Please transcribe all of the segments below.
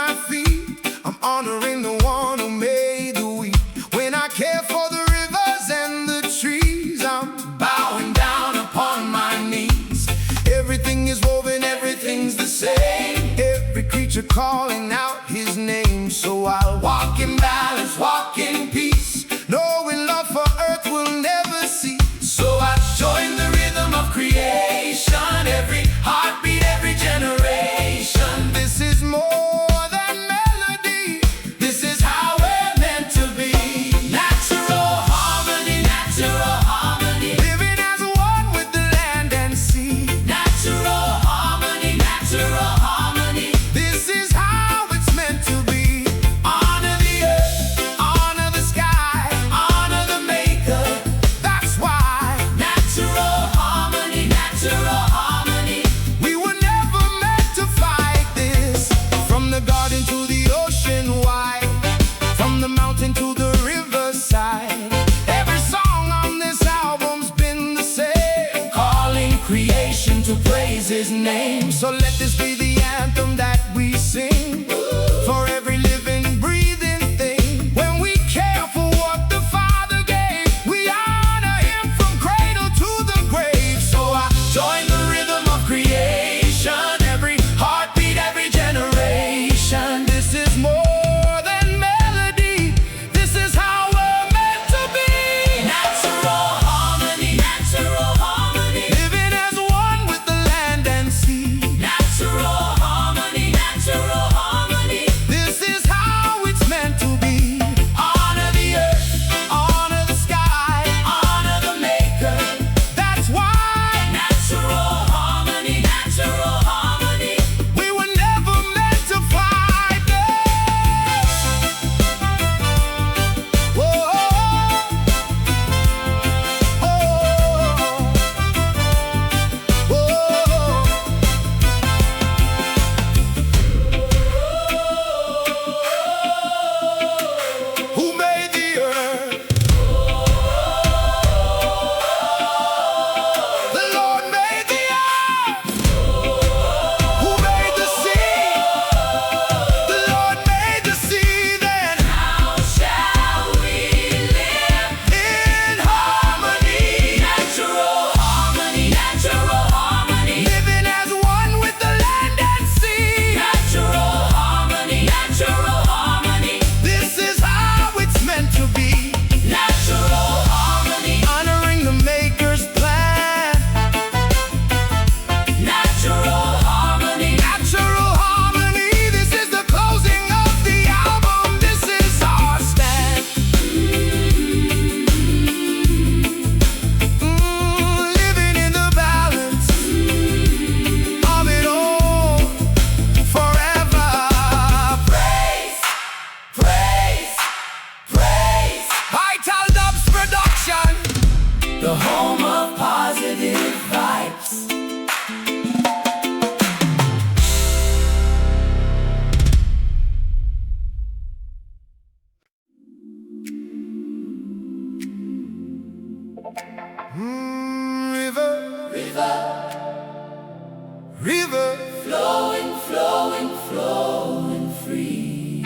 my feet, I'm honoring the one who made the weak. When I care for the rivers and the trees, I'm bowing down upon my knees. Everything is woven, everything's the same. Every creature calling out his name. So I'll walk in balance, walk in peace, knowing love for earth will never cease. So I join the rhythm of creation, every heartbeat, every generation. This is more than melody, this is how we're meant to be. Natural harmony, natural harmony, living as one with the land and sea. Natural harmony, natural harmony, this is how it's meant to be. Honor the earth, honor the sky, honor the maker. That's why natural harmony, natural harmony. We were never meant to fight this. From the garden to the ocean wide, from the mountain to the riverside, every song on this album's been the same, calling creation to praise his name. So let this be the anthem that we sing for every living, breathing thing. When we care for what the Father gave, we honor him from cradle to the grave. So I join the rhythm of creation, every heartbeat, every generation. This is more than melody, this is how we're meant to be. Natural harmony, natural harmony, living as one with the land and sea. Natural harmony, natural harmony, this is how it's meant to be. Honor the earth, honor the sky, honor the maker. That's why natural harmony, natural harmony. We were never meant to fight this. Whoa, who made the earth? The Lord made the earth. Who made the sea? The Lord made the sea. Then how shall we live in harmony? Natural harmony, natural harmony, living as one with the land and sea. Natural harmony, natural harmony, this is how it's meant to be. Natural harmony, honoring the maker's plan. Natural harmony, natural harmony, this is the closing of the album, this is our stand. Living in the balance of it all forever. Praise, praise, praise. itaL-Dubs production, the home of positive vibes. River, river, flowing, flowing, flowing free.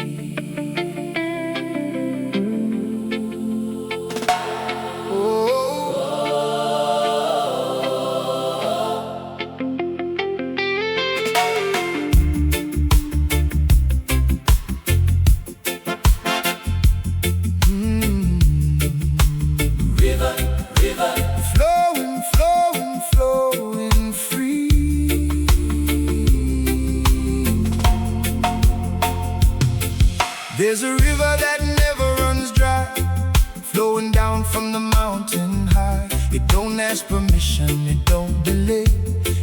River, river, flowing, flowing, flowing free. There's a river that never runs dry, flowing down from the mountain high. It don't ask permission, it don't delay,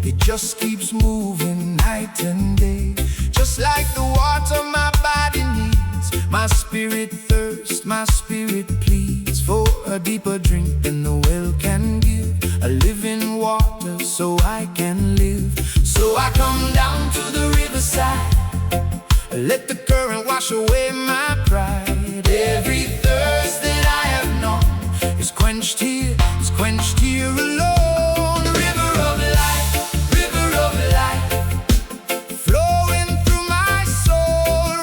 it just keeps moving night and day. Just like the water my body needs, my spirit thirsts, my spirit pleads for a deeper drink than the well can give, a living water so I can live. So I come down to the riverside, let the current wash away my pride. Every thirst that I have known is quenched here, alone. River of life, flowing through my soul.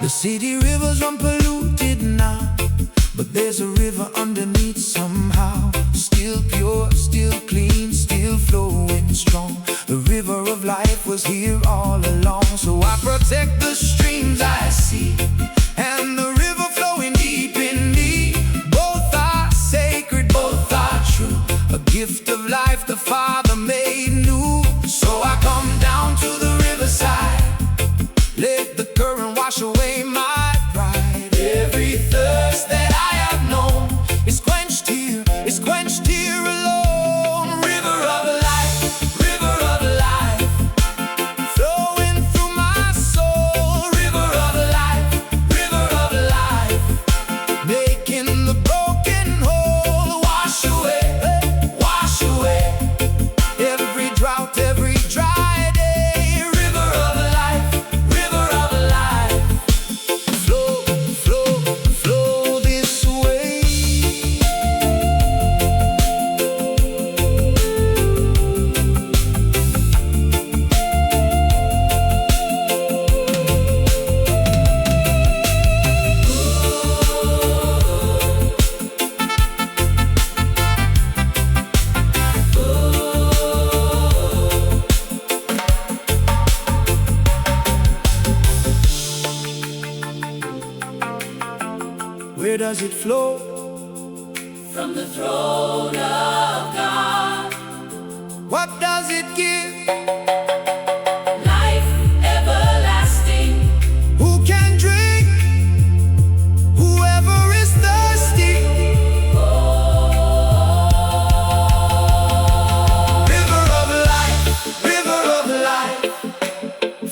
The city rivers run polluted now, but there's a river underneath somehow. Still pure, still clean, still flowing strong. The river of life was here all along. So I protect the streams I see, and the river flowing deep in me. Both are sacred, both are true, a gift of life the Father made new. So I come down to the riverside, let the current wash away my pride. Every thirst that I have known is quenched here, is quenched here alone. River of life, river of life, flowing through my soul. River of life, river of life, making the broken whole. Wash away, wash away every drought, every dry day. River of life, river of life, flow, flow, flow this way. Where does it flow? From the throne of God, What does it give? life everlasting. Who can drink? Whoever is thirsty. River of life,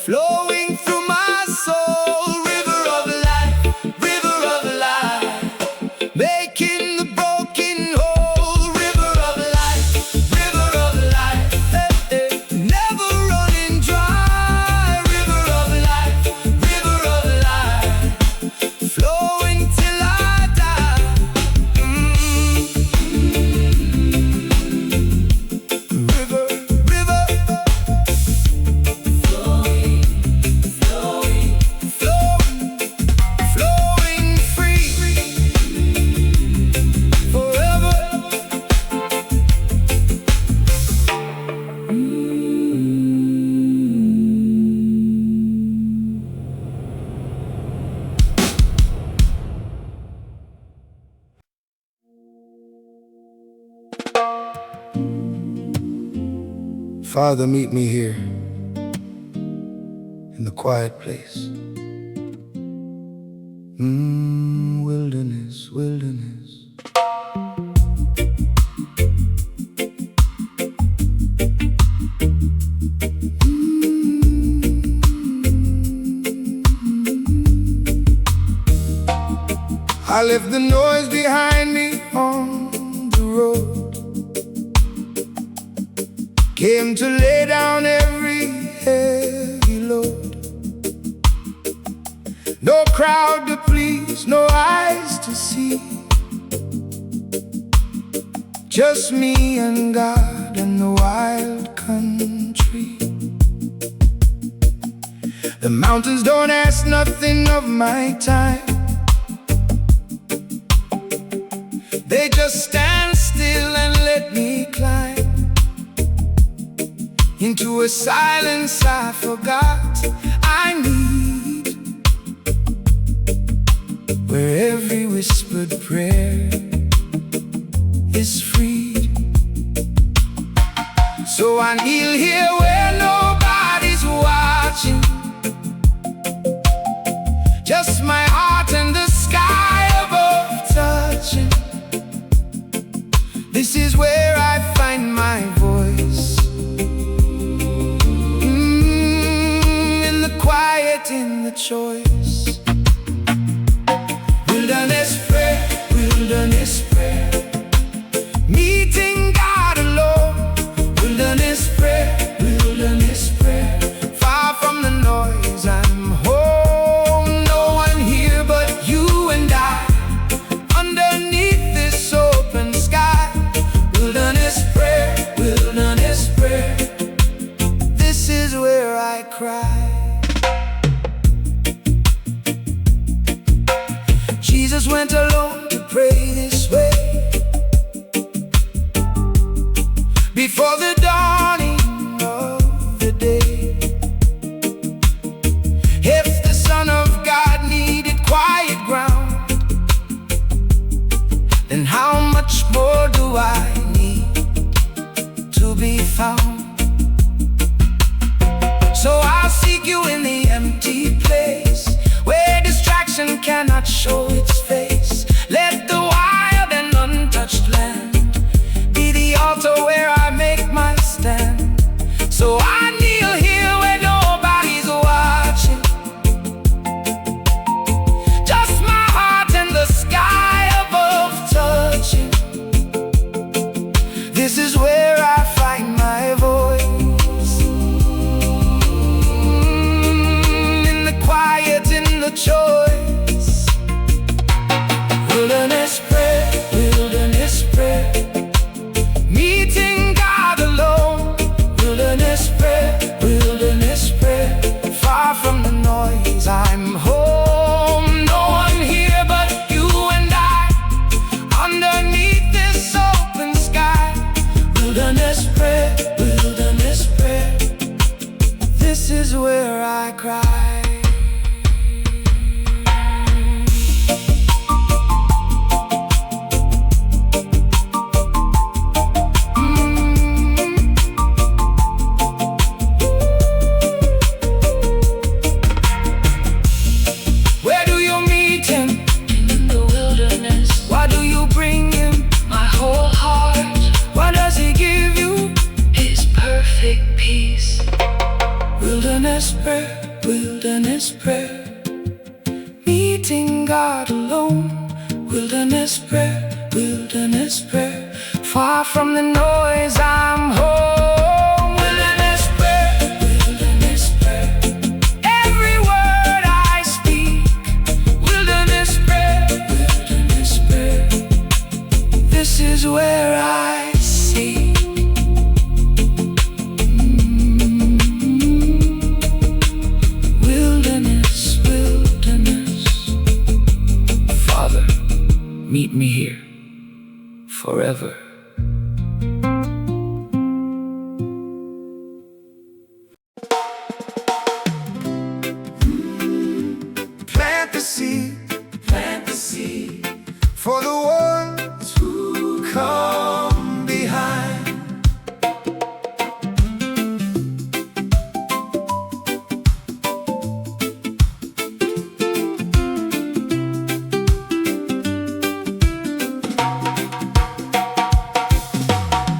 flowing through my soul. River of life, making the broken whole. River of life, never running dry. River of life, flowing till I die. River, Flowing, flowing, flowing free forever. Father, meet me here in the quiet place. Wilderness, wilderness. I left the noise behind me on the road. Came to lay down every heavy load. No crowd to please, no eyes to see. Just me and God and the wild country. The mountains don't ask nothing of my time. They just stand still and let me climb into a silence I forgot I need, where every whispered prayer is freed. So I kneel here where nobody's watching, just my heart and the sky above touching. This is where I find my voice, in the quiet, in the choice. Wilderness prayer, wilderness prayer, meeting God alone. Wilderness prayer, far from the noise, I'm home. No one here but you and I, underneath this open sky. Wilderness prayer, this is where I cry. went alone to pray this way. Before the dawning of the day, if the Son of God needed quiet ground, then how much more do I need to be found? So I'll seek you in the empty place, where distraction cannot show its face. Let the wild and untouched land be the altar where I make my stand. So I kneel here where nobody's watching, just my heart and the sky above touching. This is where I find my voice, in the quiet, in the choice. Wilderness prayer, wilderness prayer, meeting God alone. Wilderness prayer, wilderness prayer, far from the noise, I'm home. No one here but you and I, underneath this open sky. Wilderness prayer, wilderness prayer, this is where I cry. Where do you meet him? In the wilderness, Why do you bring him? my whole heart, What does he give you? His perfect peace. Wilderness prayer, wilderness prayer, meeting God alone. Wilderness prayer, wilderness prayer, far from the noise, I'm home. Wilderness prayer, wilderness prayer, every word I speak. Wilderness prayer, wilderness prayer, this is where I see. Wilderness, wilderness, Father, meet me here forever. Plant the seed for the ones who come behind.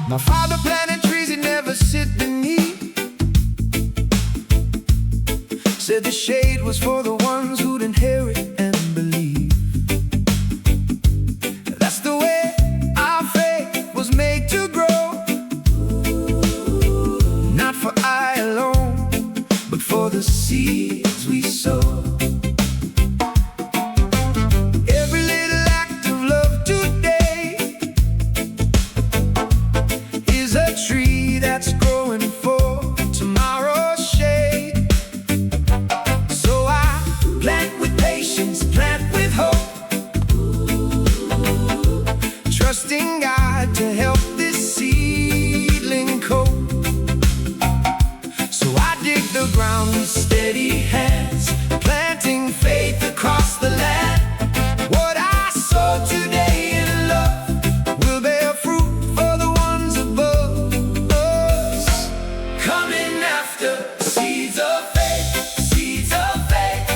My father planted trees he never sit beneath. Said the shade was for the ones who'd inherit and believe. That's the way our faith was made to grow, not for I alone, but for the seeds we sow. Every little act of love today is a tree that's growing for tomorrow's shade. So I plant with patience, plant with hope, trusting God to help this seedling cope. So I dig the ground with steady hands, planting faith across the land. What I sow today in love will bear fruit for the ones above us. Coming after seeds of faith, seeds of faith,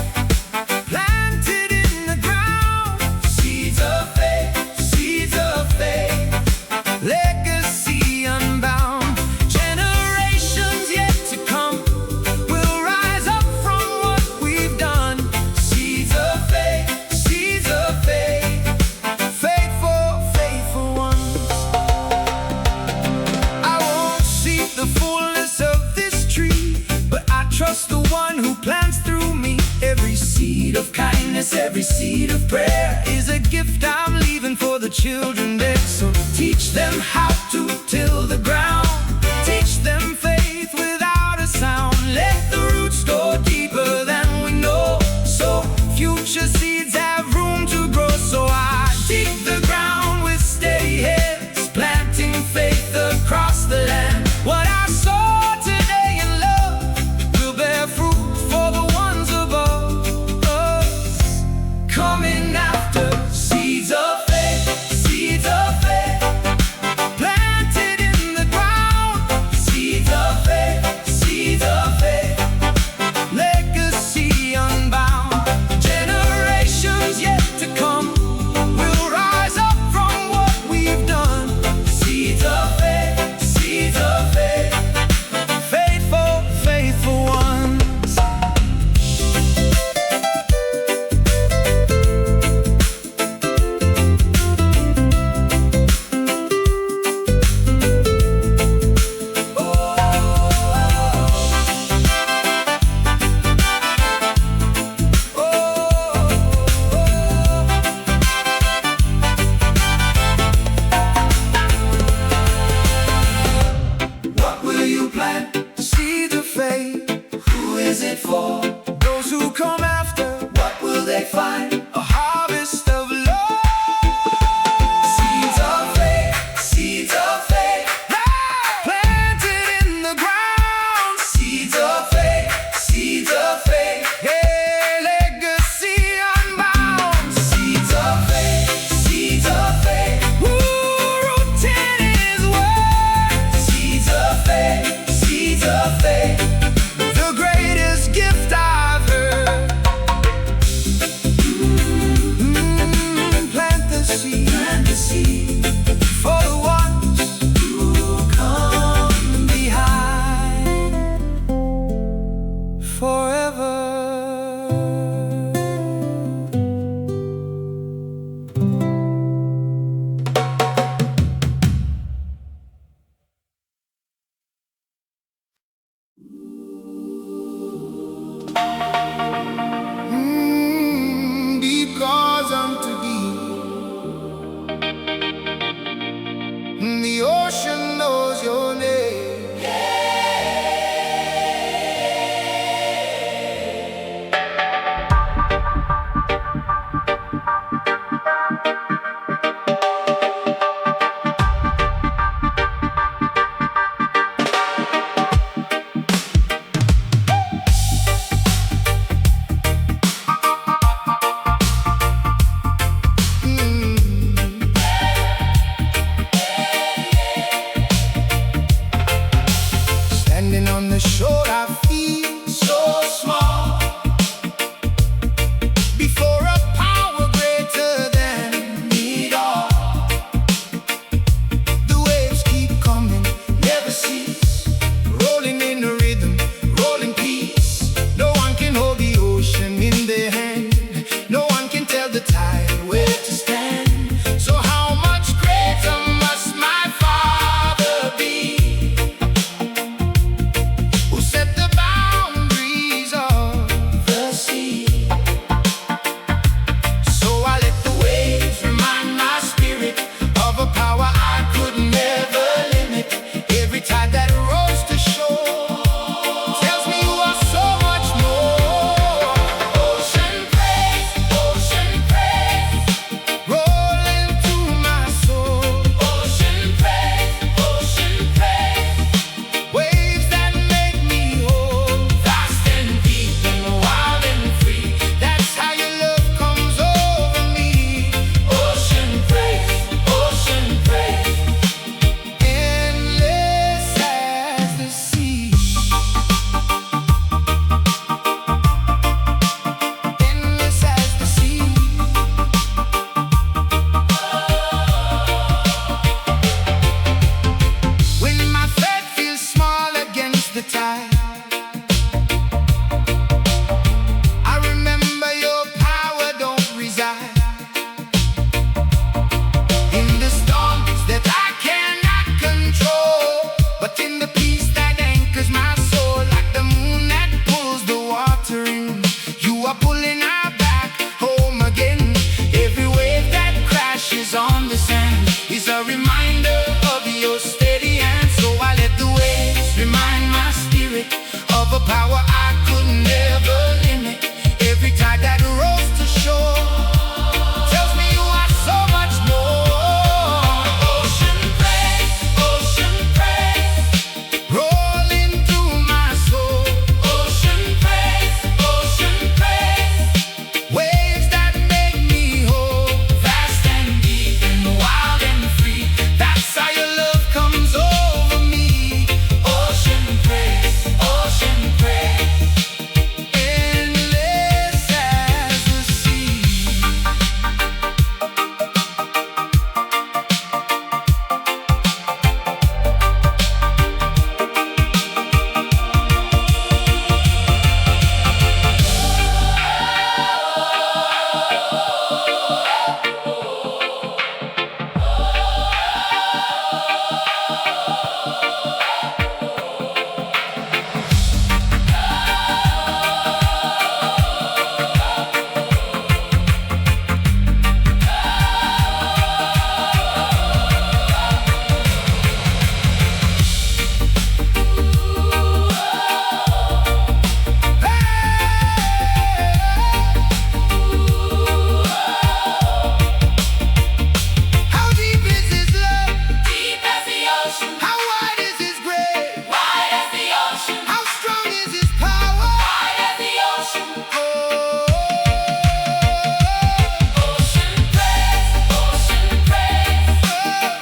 planted in the ground. Seeds of faith, seeds of faith, legacy unbound. Generations yet to come will rise up from what we've done. Seeds of faith, faithful, faithful ones. I won't seek the fullness of this tree, but I trust the one who plants through me. Every seed of kindness, every seed of prayer is a gift I'm leaving for the children there. So teach them how to till the ground, teach them faith without a sound. Let the roots go deeper than we know, so future seeds have room to grow. So I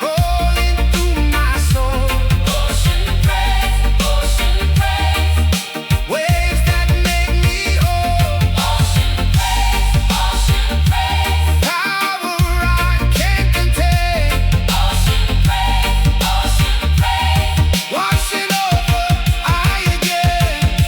rolling through my soul. Waves that make me whole. Power I can't contain. Washing over I again.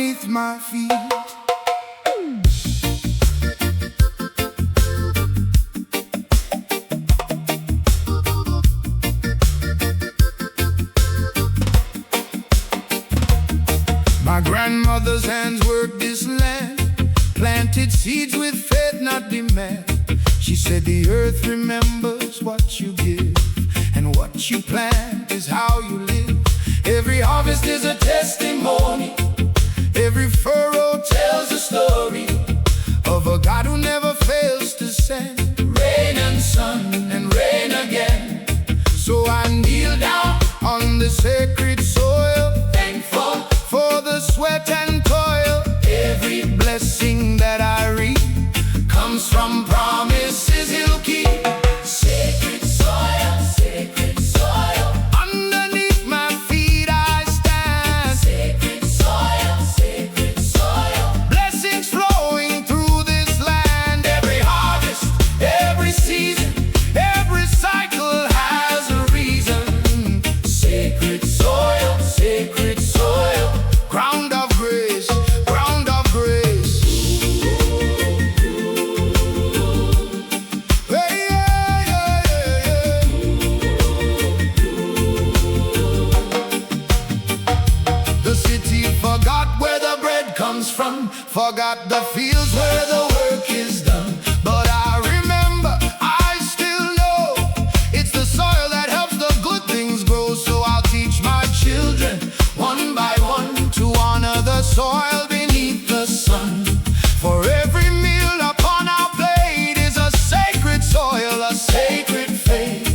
underneath my feet. My grandmother's hands worked this land, planted seeds with faith, not demand. She said the earth remembers what you give, and what you plant is how you live. Every harvest is a testimony, every furrow tells a story of a God who never fails to send rain and sun and rain again. So I kneel down on the sacred soil, thankful for the sweat and toil. Every blessing that I reap comes from promises He'll keep. Sacred soil, sacred soil. Underneath my feet I stand. Sacred soil, sacred soil. Blessings flowing through this land. Every harvest, every season, every cycle has a reason. Sacred soil, sacred soil. Ground of grace, ground of grace. Hey, yeah, yeah, yeah, yeah. The city forgot where the bread comes from, forgot the fields where the work is done. But I remember, I still know, it's the soil that helps the good things grow. So I'll teach my children, one by one, to honor the soil beneath the sun. For every meal upon our plate is a sacred soil, a sacred faith.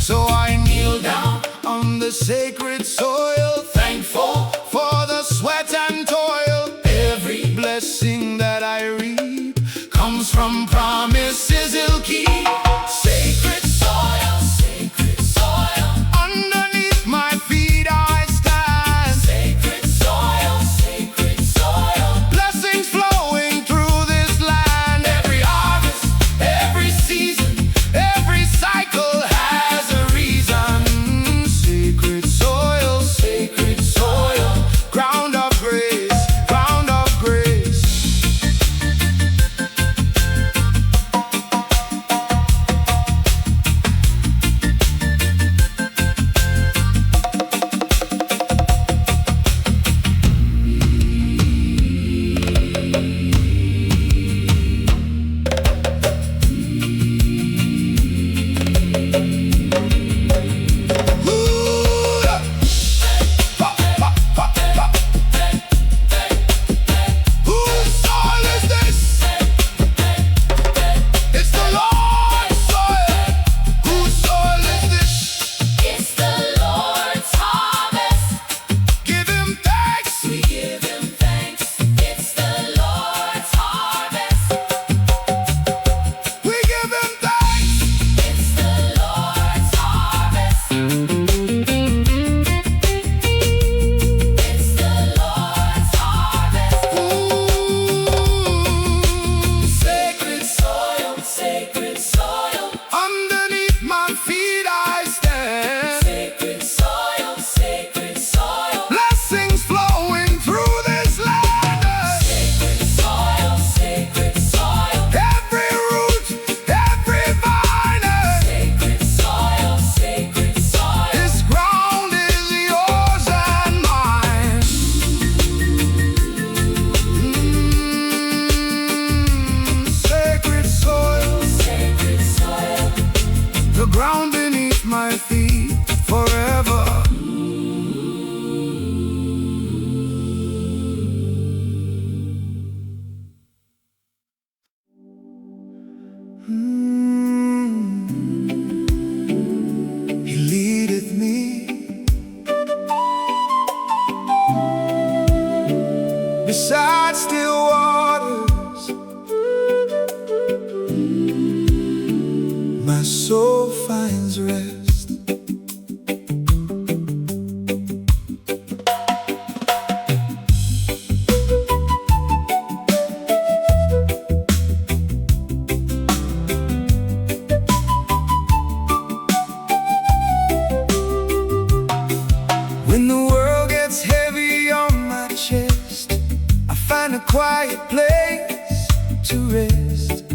So I kneel down on the sacred soil, thankful for the sweat and toil. Every blessing that I reap comes from promises He'll keep. Sacred soil, sacred soil. Underneath my feet I stand. Sacred soil, sacred soil. Blessings flowing through this land. Every harvest, every season, every cycle has a reason. Sacred soil, sacred soil. Ground of grace, ground of grace. to rest.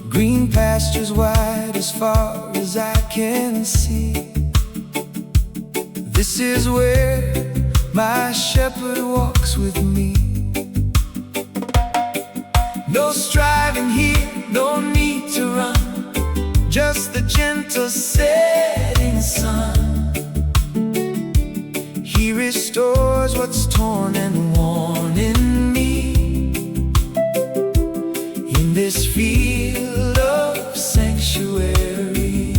Green pastures wide as far as I can see. This is where my shepherd walks with me. No striving here, no need to run, just the gentle setting sun. He restores what's torn and worn in me. In this field of sanctuary,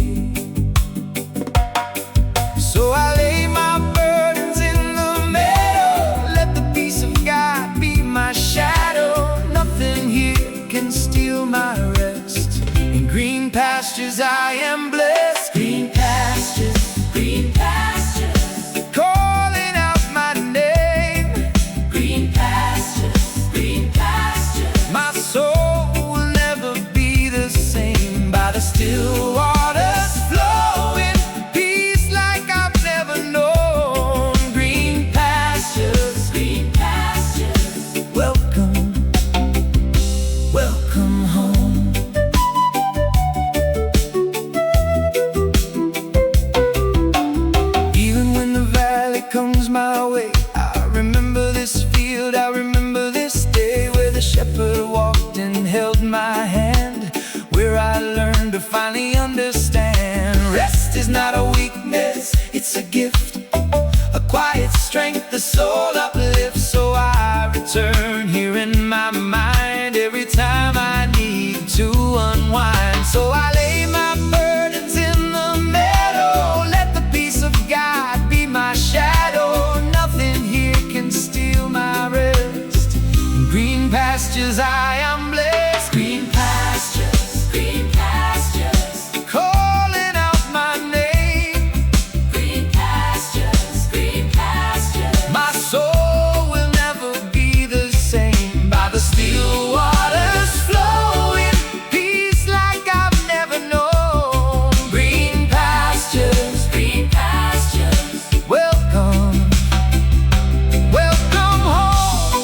so I lay my burdens in the meadow. Let the peace of God be my shadow. Nothing here can steal my rest. In green pastures I am blessed. Green pastures, green pastures, calling out my name. Green pastures, green pastures. My soul will never be the same. By the still waters flowing, peace like I've never known. Green pastures, green pastures. Welcome, welcome home. Even when the valley comes my way, I remember this field, I remember this day, where the shepherd walked and held my hand, where I learned to finally understand. Rest is not a weakness, it's a gift, a quiet strength the soul uplifts. So I return here in my mind every time I need to unwind. So I lay my burdens in the meadow. Let the peace of God be my shadow. Nothing here can steal my rest. In green pastures I am blessed. Green pastures, green pastures, calling out my name. Green pastures, green pastures. My soul will never be the same. By the still waters flowing, peace like I've never known. Green pastures, green pastures. Welcome, welcome home.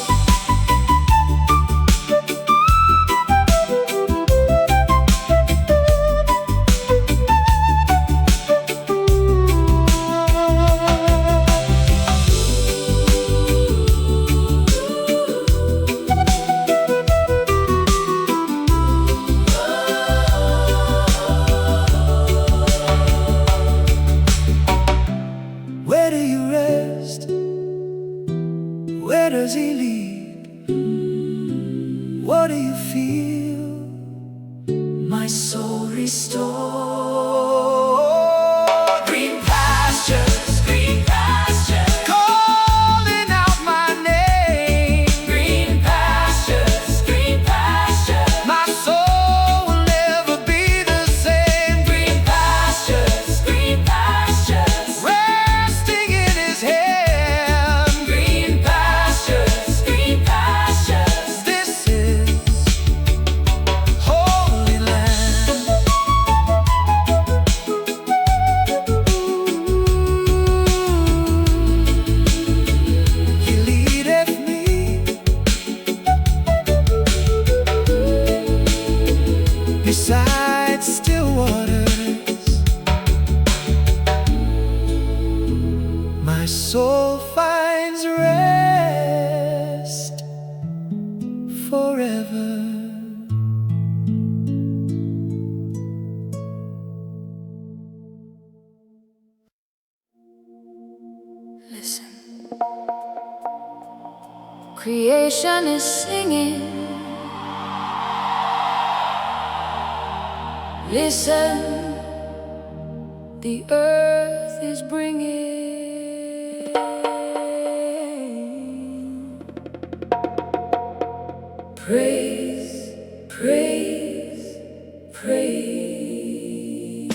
Where do you rest? Where does he lead? What do you feel? My soul restored. Green pastures, green pastures, calling out my name. Green pastures, green pastures. My soul will never be the same. Green pastures, green pastures, resting in his hand. Green pastures, green pastures. This is holy land. He leadeth me beside still waters. My soul finds rest forever. Listen. Creation is singing. Listen. The earth is bringing praise, praise, praise.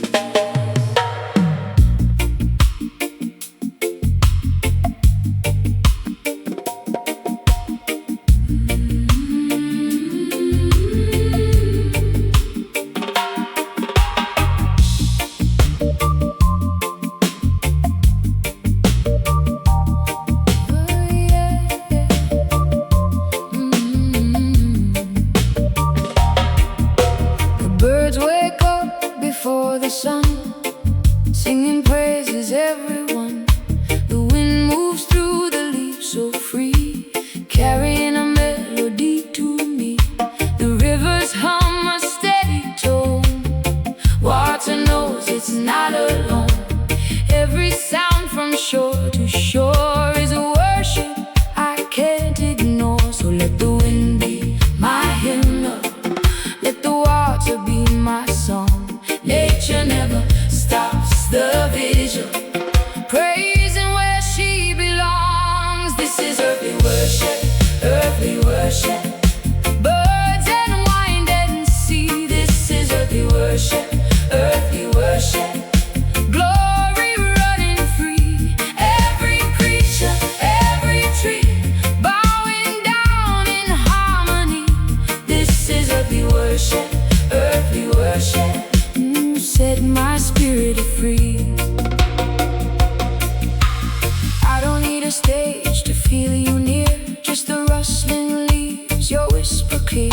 is your whisper clear.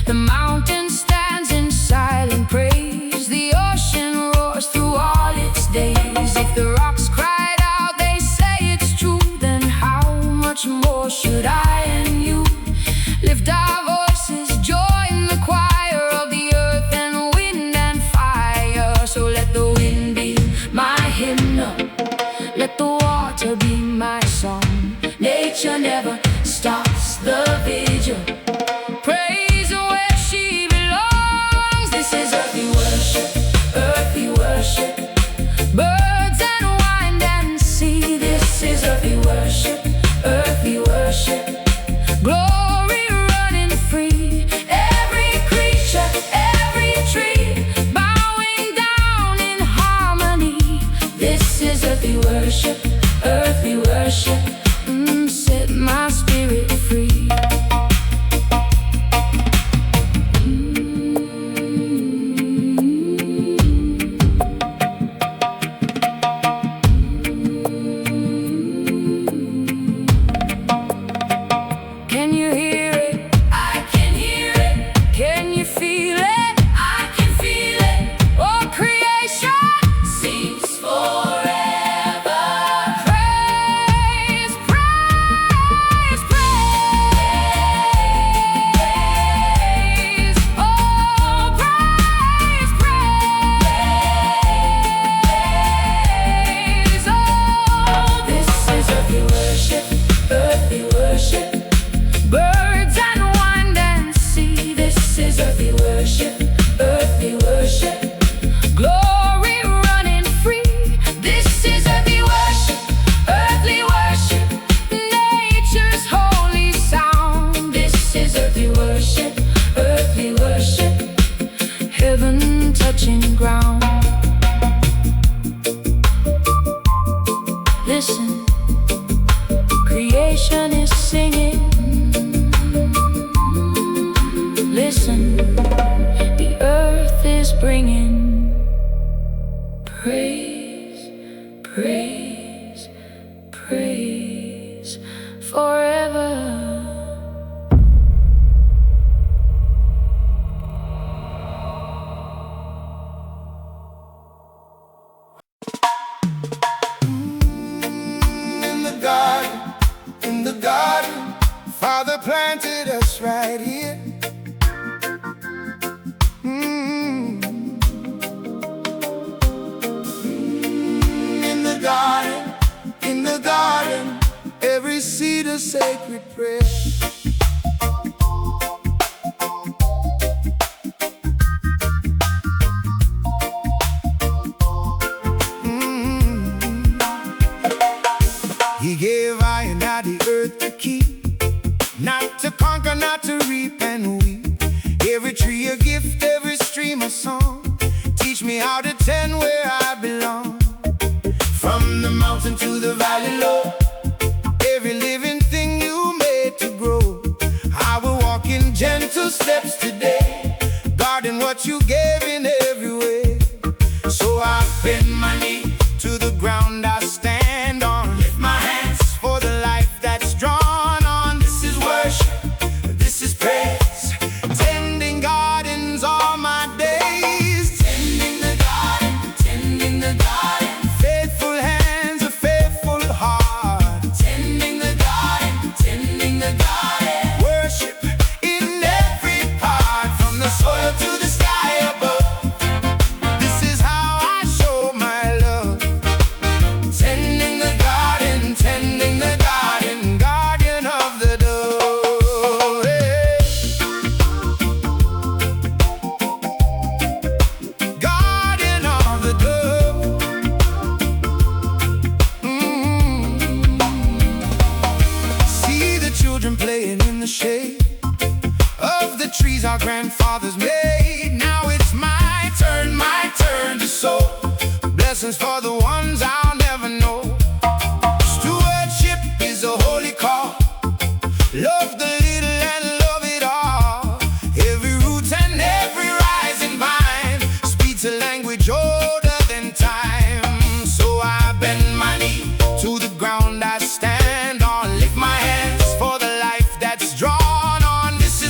The mountain stands in silent praise. The ocean roars through all its days. If the rocks cried out, they say it's true. Then how much more should I and you lift our voices, join the choir of the earth and wind and fire? So let the wind be my hymnal, let the water be my song. Nature never stops the vigil. Praise where she belongs. This is earthy worship, earthy worship. Birds and wind and sea. This is earthy worship, earthy worship. Glory running free. Every creature, every tree, bowing down in harmony. This is earthy worship, earthy worship. Set my spirit free. Can you hear it? I can hear it. Can you feel it? I can feel it. Oh, creation sings forever. Praise, praise, praise. Oh, praise, praise. Oh, this is earthy worship, earthy worship. Birds and wind and sea. This is earthy worship, earthy worship. Glory running free. This is earthy worship, earthly worship. Nature's holy sound. This is earthy worship, earthly worship. Heaven touching ground. Listen, creation is singing. Listen, the earth is bringing praise, praise, praise forever. In the garden, Father planted us right here. In the garden, every seed a sacred prayer. He gave I and I the earth to keep, not to conquer, not to reap and weep. Every tree a gift, every stream a song. Teach me how to tend where I belong. From the mountain to the valley low, every living thing you made to grow. I will walk in gentle steps today, guarding what you gave in every way. So I bend my knee to the ground I stand on. Lift my hands for the life that's drawn on. This is worship, this is praise. Tending gardens all my days. Tending the garden, tending the garden. Faithful hands, a faithful heart. Tending the garden, tending the garden. Worship in every part, from the soil to the sky above. This is how I show my love. Tending the garden, tending the garden. Guardian of the dove. Hey. Guardian of the dove. See the children playing in the shade of the trees our grandfathers made. Now it's my turn to sow blessings for the ones I'll never know. Stewardship is a holy call. Love the little and love it all. Every root and every rising vine speaks a language older than time. So I bend my knee to the ground I stand on. Lift my hands for the life that's drawn on. This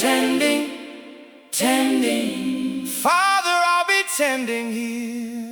tending, tending. Father, I'll be tending here.